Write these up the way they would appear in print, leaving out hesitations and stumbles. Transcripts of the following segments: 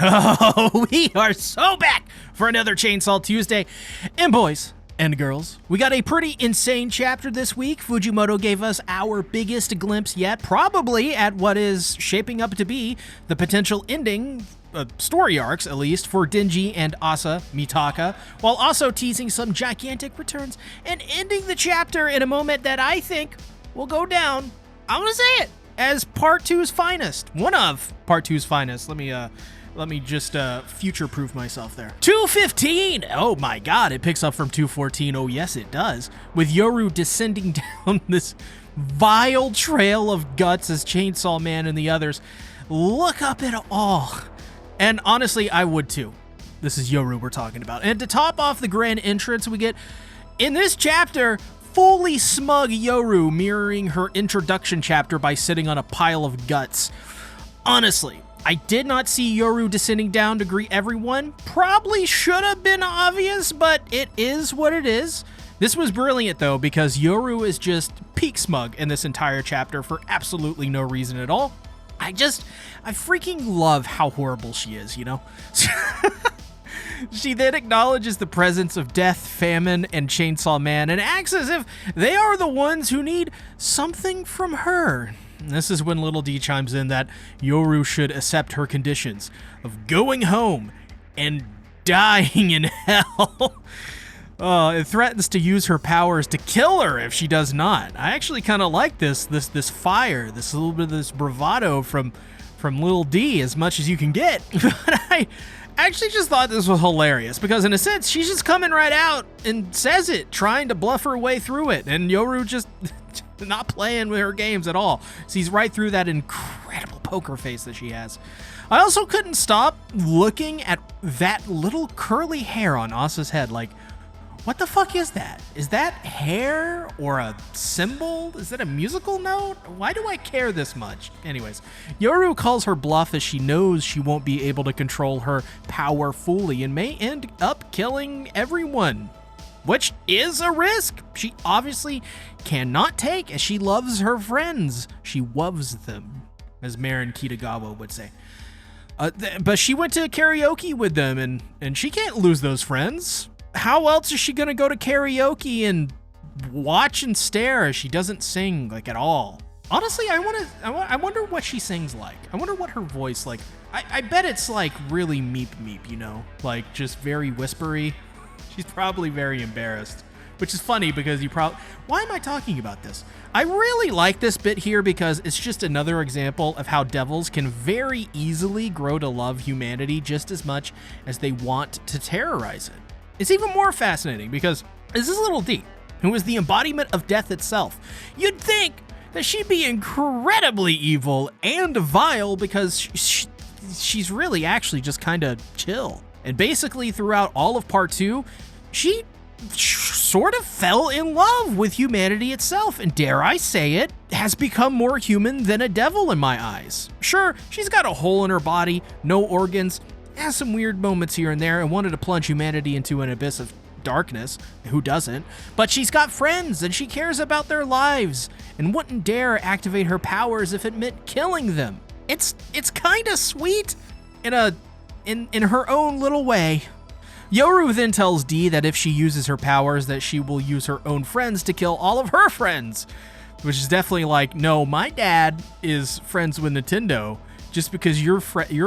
Oh, we are so back for another Chainsaw Tuesday. And boys and girls, we got a pretty insane chapter this week. Fujimoto gave us our biggest glimpse yet, probably at what is shaping up to be the potential ending, story arcs at least, for Denji and Asa Mitaka, while also teasing some gigantic returns and ending the chapter in a moment that I think will go down, I'm gonna say it, as Part 2's finest. One of Part 2's finest. Let me just future-proof myself there. 215! Oh my god, it picks up from 214. Oh yes, it does. With Yoru descending down this vile trail of guts as Chainsaw Man and the others look up at all. And honestly, I would too. This is Yoru we're talking about. And to top off the grand entrance, we get, in this chapter, fully smug Yoru mirroring her introduction chapter by sitting on a pile of guts. Honestly, I did not see Yoru descending down to greet everyone. Probably should have been obvious, but it is what it is. This was brilliant though, because Yoru is just peak smug in this entire chapter for absolutely no reason at all. I freaking love how horrible she is, you know? She then acknowledges the presence of Death, Famine, and Chainsaw Man and acts as if they are the ones who need something from her. This is when Little D chimes in that Yoru should accept her conditions of going home and dying in hell. It threatens to use her powers to kill her if she does not. I actually kind of like this fire, this little bit of this bravado from Little D as much as you can get. But I actually just thought this was hilarious because in a sense, she's just coming right out and says it, trying to bluff her way through it. And Yoru just not playing with her games at all. Sees right through that incredible poker face that she has. I also couldn't stop looking at that little curly hair on Asa's head. Like, what the fuck is that? Is that hair or a symbol? Is that a musical note? Why do I care this much? Anyways, Yoru calls her bluff as she knows she won't be able to control her power fully and may end up killing everyone, which is a risk she obviously cannot take as she loves her friends. She loves them, as Marin Kitagawa would say. But she went to karaoke with them and she can't lose those friends. How else is she gonna go to karaoke and watch and stare as she doesn't sing like at all? Honestly, I wonder what she sings like. I wonder what her voice like. I bet it's like really meep, you know, like just very whispery. She's probably very embarrassed, which is funny because why am I talking about this? I really like this bit here because it's just another example of how devils can very easily grow to love humanity just as much as they want to terrorize it. It's even more fascinating because this is Little D, who is the embodiment of death itself. You'd think that she'd be incredibly evil and vile because she's really actually just kind of chill. And basically throughout all of Part 2, she sort of fell in love with humanity itself, and dare I say it, has become more human than a devil in my eyes. Sure, she's got a hole in her body, no organs, has some weird moments here and there, and wanted to plunge humanity into an abyss of darkness. Who doesn't? But she's got friends, and she cares about their lives, and wouldn't dare activate her powers if it meant killing them. It's kind of sweet in her own little way. Yoru then tells D that if she uses her powers, that she will use her own friends to kill all of her friends, which is definitely like, no, my dad is friends with Nintendo. Just because your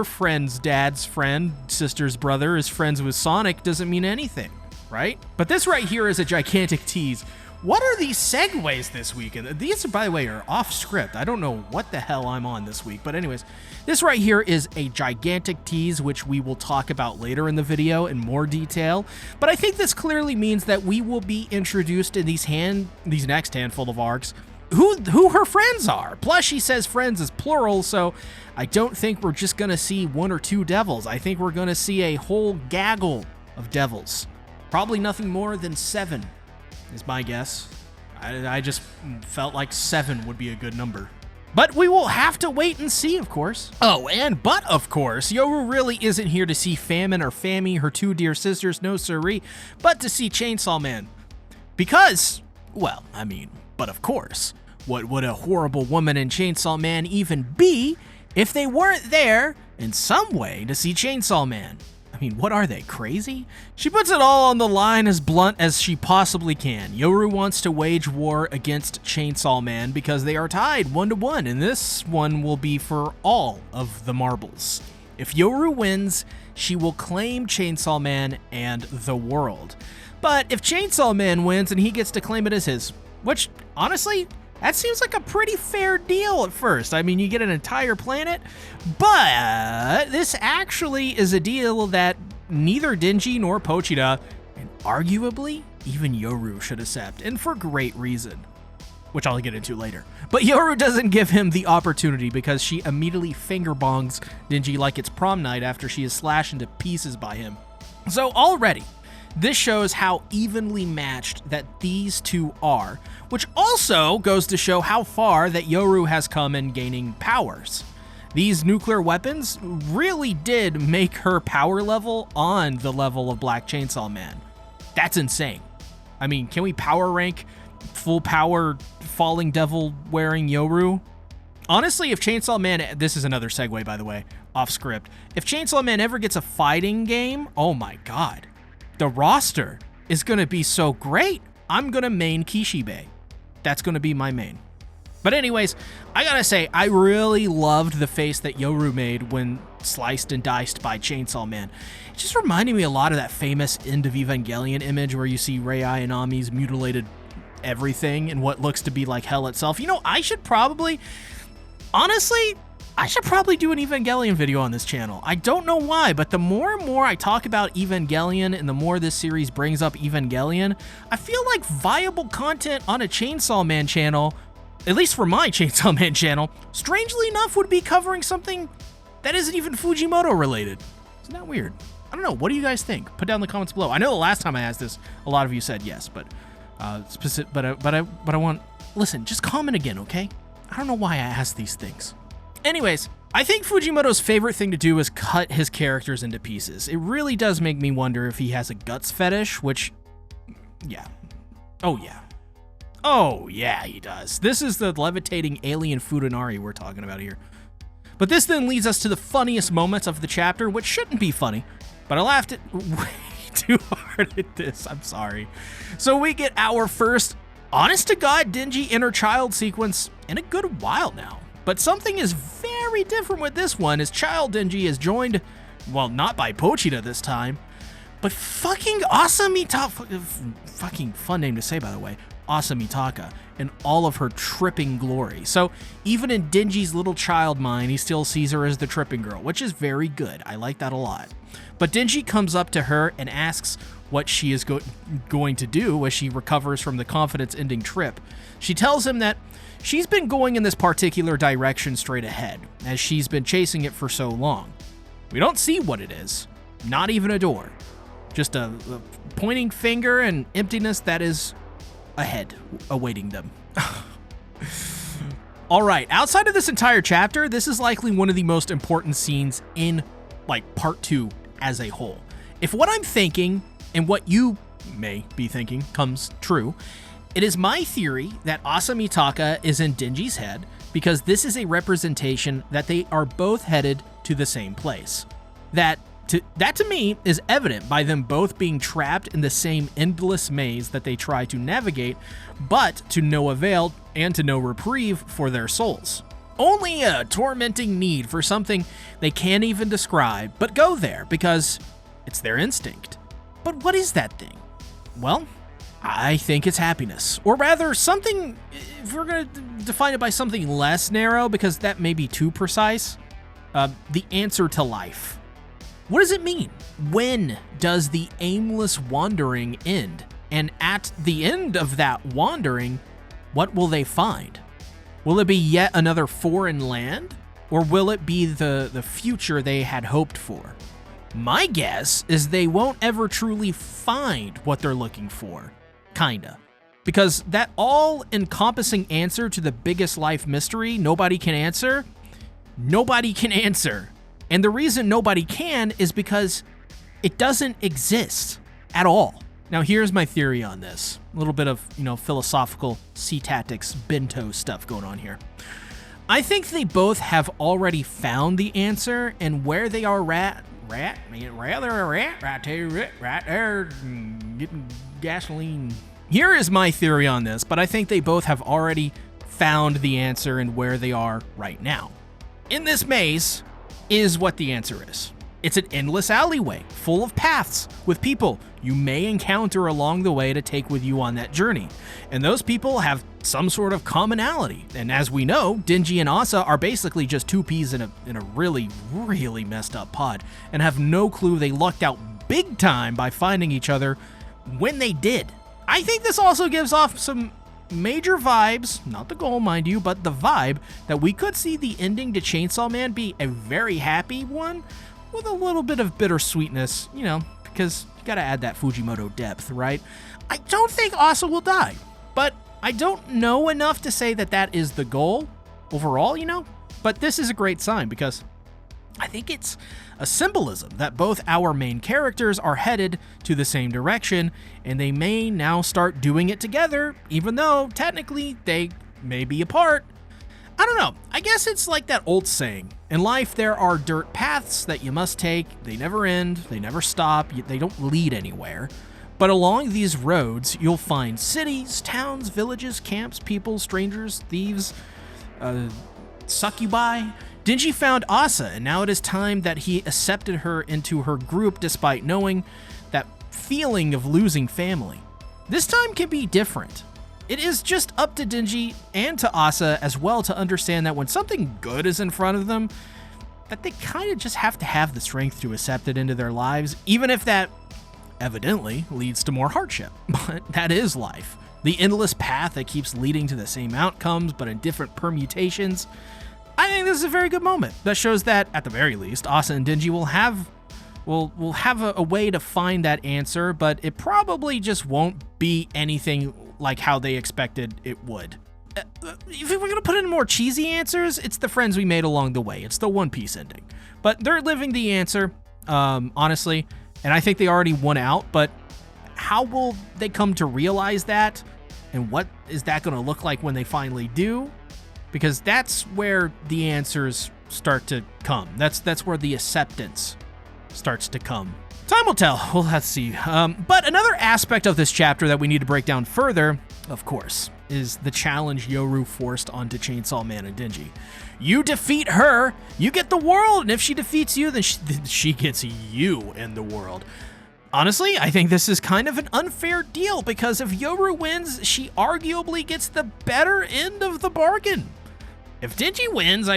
friend's dad's friend, sister's brother, is friends with Sonic doesn't mean anything, right? But this right here is a gigantic tease. What are these segues this week? And these, by the way, are off script. I don't know what the hell I'm on this week. But anyways, this right here is a gigantic tease, which we will talk about later in the video in more detail. But I think this clearly means that we will be introduced in these next handful of arcs who her friends are. Plus, she says friends is plural, so I don't think we're just gonna see one or two devils. I think we're gonna see a whole gaggle of devils. Probably nothing more than 7 is my guess. I just felt like 7 would be a good number. But we will have to wait and see, of course. But of course, Yoru really isn't here to see Famine or Fammy, her 2 dear sisters, no siree, but to see Chainsaw Man. Because, well, I mean, but of course, what would a horrible woman in Chainsaw Man even be if they weren't there in some way to see Chainsaw Man. I mean, what are they, crazy? She puts it all on the line as blunt as she possibly can. Yoru wants to wage war against Chainsaw Man because they are tied 1-1, and this one will be for all of the marbles. If Yoru wins, she will claim Chainsaw Man and the world. But if Chainsaw Man wins and he gets to claim it as his, which, honestly, that seems like a pretty fair deal at first. I mean, you get an entire planet, but this actually is a deal that neither Denji nor Pochita, and arguably even Yoru, should accept, and for great reason, which I'll get into later. But Yoru doesn't give him the opportunity because she immediately finger bongs Denji like it's prom night after she is slashed into pieces by him. So already, this shows how evenly matched that these two are, which also goes to show how far that Yoru has come in gaining powers. These nuclear weapons really did make her power level on the level of Black Chainsaw Man. That's insane. I mean, can we power rank full power falling devil wearing Yoru? Honestly, if Chainsaw Man, this is another segue by the way, off script. If Chainsaw Man ever gets a fighting game, oh my god. The roster is going to be so great. I'm going to main Kishibe. That's going to be my main. But anyways, I gotta say, I really loved the face that Yoru made when sliced and diced by Chainsaw Man. It just reminded me a lot of that famous End of Evangelion image where you see Rei Ayanami's mutilated everything in what looks to be like hell itself. You know, I should probably do an Evangelion video on this channel. I don't know why, but the more and more I talk about Evangelion and the more this series brings up Evangelion, I feel like viable content on a Chainsaw Man channel, at least for my Chainsaw Man channel, strangely enough would be covering something that isn't even Fujimoto related. Isn't that weird? I don't know. What do you guys think? Put down in the comments below. I know the last time I asked this, a lot of you said yes, but I want, listen, just comment again, okay? I don't know why I ask these things. Anyways, I think Fujimoto's favorite thing to do is cut his characters into pieces. It really does make me wonder if he has a guts fetish, which, yeah. Oh yeah, he does. This is the levitating alien Futanari we're talking about here. But this then leads us to the funniest moments of the chapter, which shouldn't be funny, but I laughed way too hard at this, I'm sorry. So we get our first honest-to-God Denji inner child sequence in a good while now. But something is very different with this one, as Child Denji is joined, well, not by Pochita this time, but fucking Asamitaka, fucking fun name to say by the way, Asamitaka, in all of her tripping glory. So even in Denji's little child mind, he still sees her as the tripping girl, which is very good. I like that a lot. But Denji comes up to her and asks what she is going to do as she recovers from the confidence-ending trip. She tells him that she's been going in this particular direction straight ahead, as she's been chasing it for so long. We don't see what it is, not even a door. Just a pointing finger and emptiness that is ahead, awaiting them. All right, outside of this entire chapter, this is likely one of the most important scenes in, like, part 2 as a whole. If what I'm thinking, and what you may be thinking, comes true, it is my theory that Asamitaka is in Denji's head because this is a representation that they are both headed to the same place. That to me is evident by them both being trapped in the same endless maze that they try to navigate, but to no avail and to no reprieve for their souls. Only a tormenting need for something they can't even describe, but go there because it's their instinct. But what is that thing? Well, I think it's happiness. Or rather, something, if we're going to define it by something less narrow, because that may be too precise, the answer to life. What does it mean? When does the aimless wandering end? And at the end of that wandering, what will they find? Will it be yet another foreign land? Or will it be the future they had hoped for? My guess is they won't ever truly find what they're looking for. Kinda. Because that all-encompassing answer to the biggest life mystery nobody can answer, And the reason nobody can is because it doesn't exist at all. Now here's my theory on this. A little bit of, philosophical C-tactics, Bento stuff going on here. I think they both have already found the answer, and where they are right there, getting gasoline. Here is my theory on this, but I think they both have already found the answer and where they are right now. In this maze is what the answer is. It's an endless alleyway full of paths with people you may encounter along the way to take with you on that journey. And those people have some sort of commonality. And as we know, Denji and Asa are basically just two peas in a really, really messed up pod and have no clue they lucked out big time by finding each other when they did. I think this also gives off some major vibes, not the goal, mind you, but the vibe that we could see the ending to Chainsaw Man be a very happy one with a little bit of bittersweetness, because you gotta add that Fujimoto depth, right? I don't think Asa will die, but I don't know enough to say that is the goal overall, But this is a great sign because I think it's a symbolism that both our main characters are headed to the same direction, and they may now start doing it together, even though technically they may be apart. I don't know. I guess it's like that old saying. In life, there are dirt paths that you must take. They never end. They never stop. They don't lead anywhere. But along these roads, you'll find cities, towns, villages, camps, people, strangers, thieves, succubi. Denji found Asa, and now it is time that he accepted her into her group despite knowing that feeling of losing family. This time can be different. It is just up to Denji and to Asa as well to understand that when something good is in front of them, that they kind of just have to have the strength to accept it into their lives, even if that evidently leads to more hardship. But that is life. The endless path that keeps leading to the same outcomes, but in different permutations. I think this is a very good moment that shows that, at the very least, Asa and Denji will have a way to find that answer, but it probably just won't be anything like how they expected it would. If we're going to put in more cheesy answers, it's the friends we made along the way. It's the One Piece ending. But they're living the answer, honestly, and I think they already won out, but how will they come to realize that? And what is that going to look like when they finally do? Because that's where the answers start to come. That's where the acceptance starts to come. Time will tell. Well, let's see. But another aspect of this chapter that we need to break down further, of course, is the challenge Yoru forced onto Chainsaw Man and Denji. You defeat her, you get the world, and if she defeats you, then she gets you in the world. Honestly, I think this is kind of an unfair deal because if Yoru wins, she arguably gets the better end of the bargain. If Denji wins,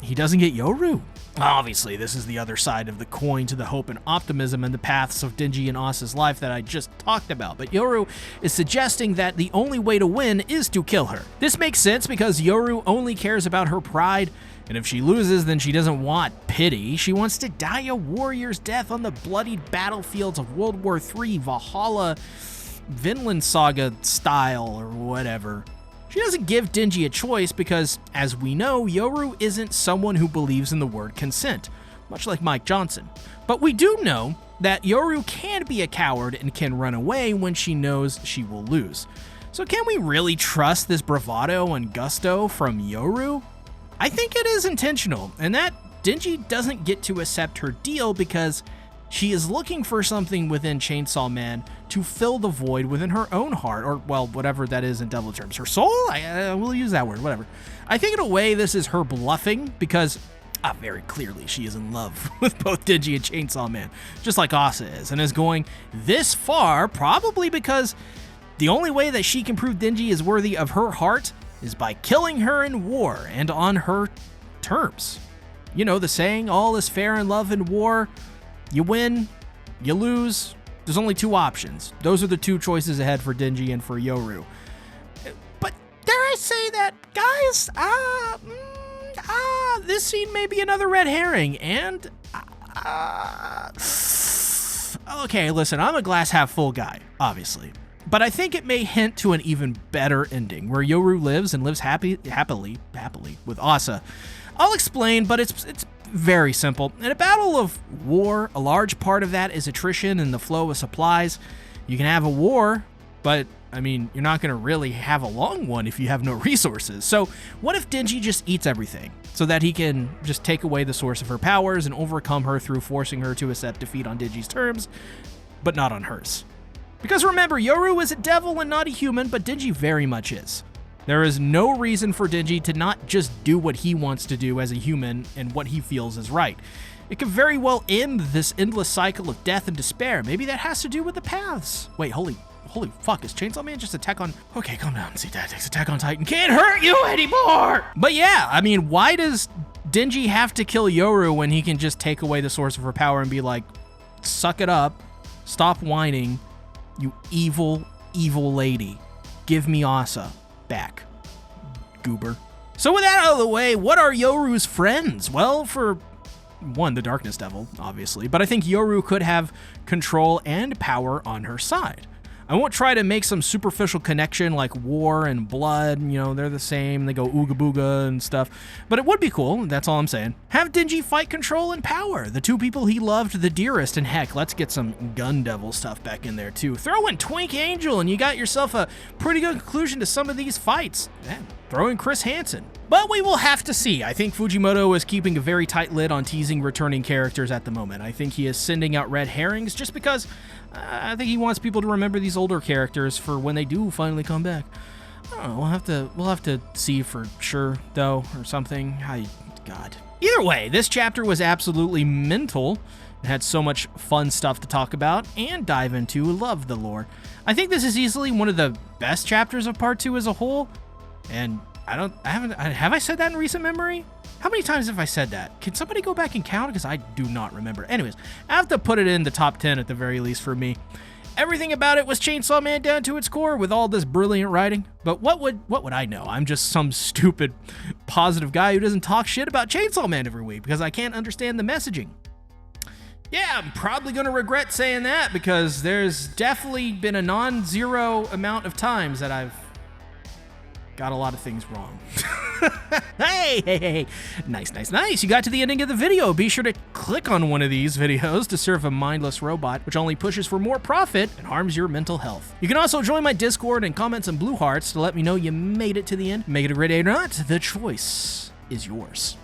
he doesn't get Yoru. Obviously, this is the other side of the coin to the hope and optimism and the paths of Denji and Asa's life that I just talked about, but Yoru is suggesting that the only way to win is to kill her. This makes sense because Yoru only cares about her pride, and if she loses, then she doesn't want pity. She wants to die a warrior's death on the bloodied battlefields of World War III, Valhalla, Vinland Saga style, or whatever. She doesn't give Denji a choice because, as we know, Yoru isn't someone who believes in the word consent, much like Mike Johnson. But we do know that Yoru can be a coward and can run away when she knows she will lose. So can we really trust this bravado and gusto from Yoru? I think it is intentional, and that Denji doesn't get to accept her deal because she is looking for something within Chainsaw Man to fill the void within her own heart, or, well, whatever that is in devil terms. Her soul? I will use that word, whatever. I think in a way this is her bluffing because very clearly she is in love with both Denji and Chainsaw Man, just like Asa is, and is going this far probably because the only way that she can prove Denji is worthy of her heart is by killing her in war and on her terms. You know, the saying, all is fair in love and war. You win, you lose. There's only two options. Those are the two choices ahead for Denji and for Yoru. But dare I say that, guys, this scene may be another red herring, and okay, listen, I'm a glass half full guy, obviously. But I think it may hint to an even better ending, where Yoru lives and lives happily with Asa. I'll explain, but it's very simple. In a battle of war, a large part of that is attrition and the flow of supplies. You can have a war, but I mean, you're not going to really have a long one if you have no resources. So what if Denji just eats everything so that he can just take away the source of her powers and overcome her through forcing her to accept defeat on Denji's terms, but not on hers? Because remember, Yoru is a devil and not a human, but Denji very much is. There is no reason for Denji to not just do what he wants to do as a human and what he feels is right. It could very well end this endless cycle of death and despair. Maybe that has to do with the paths. Wait, holy fuck, is Chainsaw Man just attack on... Okay, calm down. See, Dad takes Attack on Titan. Can't hurt you anymore! But yeah, I mean, why does Denji have to kill Yoru when he can just take away the source of her power and be like, suck it up, stop whining, you evil, evil lady. Give me Asa back, goober. So with that out of the way, what are Yoru's friends? Well, for one, the Darkness Devil, obviously, but I think Yoru could have control and power on her side. I won't try to make some superficial connection like war and blood, you know, they're the same, they go ooga booga and stuff, but it would be cool, that's all I'm saying. Have Denji fight control and power, the two people he loved the dearest, and heck, let's get some Gun Devil stuff back in there too. Throw in Twink Angel and you got yourself a pretty good conclusion to some of these fights. Man, throw in Chris Hansen. But we will have to see. I think Fujimoto is keeping a very tight lid on teasing returning characters at the moment. I think he is sending out red herrings just because I think he wants people to remember these older characters for when they do finally come back. I don't know, we'll have to see for sure though, or something. God. Either way, this chapter was absolutely mental. It had so much fun stuff to talk about and dive into. Love the lore. I think this is easily one of the best chapters of part 2 as a whole. And have I said that in recent memory? How many times have I said that? Can somebody go back and count? Because I do not remember. Anyways, I have to put it in the top 10 at the very least for me. Everything about it was Chainsaw Man down to its core with all this brilliant writing. But what would I know? I'm just some stupid positive guy who doesn't talk shit about Chainsaw Man every week because I can't understand the messaging. Yeah, I'm probably going to regret saying that because there's definitely been a non-zero amount of times that I've got a lot of things wrong. Hey. Nice. You got to the ending of the video. Be sure to click on one of these videos to serve a mindless robot, which only pushes for more profit and harms your mental health. You can also join my Discord and comment some blue hearts to let me know you made it to the end. Make it a great day or not, the choice is yours.